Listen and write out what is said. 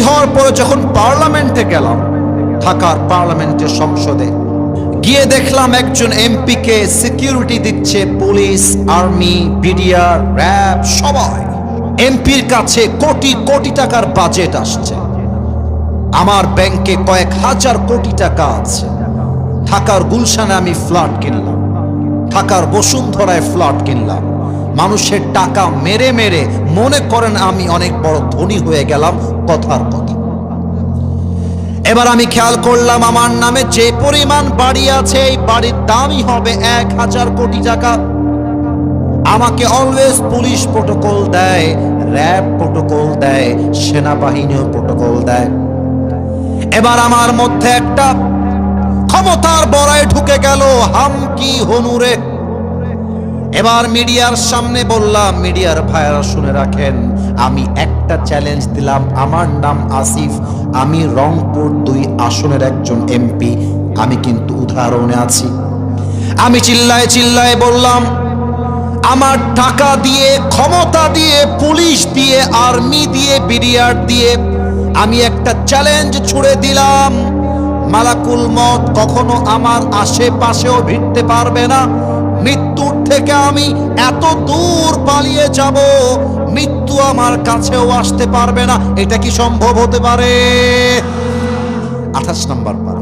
হওয়ার পরে যখন পার্লামেন্টে গেলাম, ঢাকার পার্লামেন্টের সংসদে গিয়ে দেখলাম একজন এমপিকে সিকিউরিটি দিচ্ছে পুলিশ, আর্মি, বিডিআর, র্যাব, সবাই। এমপির কাছে কোটি কোটি টাকার বাজেট আসছে। আমার ব্যাংকে কয়েক হাজার কোটি টাকা আছে। ঢাকার গুলশানে আমি ফ্ল্যাট কিনলাম, ঢাকার বসুন্ধরায় ফ্ল্যাট কিনলাম। মানুষের টাকা মেরে মেরে মনে করেন আমি অনেক বড় ধনী হয়ে গেলাম, কথার কথা। এবার আমি খেয়াল করলাম আমার নামে যে পরিমাণ বাড়ি আছে, এই বাড়ির দামই হবে 1000 কোটি টাকা। আমাকে অলওয়েজ পুলিশ প্রোটোকল দেয়, র্যাব প্রোটোকল দেয়, সেনাবাহিনীও প্রোটোকল দেয়। এবার আমার মধ্যে একটা ক্ষমতার বড়াই ঢুকে গেল, হামকি হনুরে। এবার মিডিয়ার সামনে বললাম, মিডিয়ার ভাইরা শুনে রাখেন, আমি একটা চ্যালেঞ্জ দিলাম। আমার নাম আসিফ, আমি রংপুর 2 আসনের একজন এমপি। আমি কিন্তু উদাহরণে আছি। আমি চিল্লায় চিল্লায় বললাম, আমার টাকা দিয়ে, ক্ষমতা দিয়ে, পুলিশ দিয়ে, আর্মি দিয়ে, বিডিআর দিয়ে আমি একটা চ্যালেঞ্জ ছুড়ে দিলাম, মালাকুল মত কখনো আমার আশেপাশেও ভিড়তে পারবে না। মৃত্যুর থেকে আমি এত দূর পালিয়ে যাব, মৃত্যু আমার কাছেও আসতে পারবে না। এটা কি সম্ভব হতে পারে? 28 নম্বর পারা।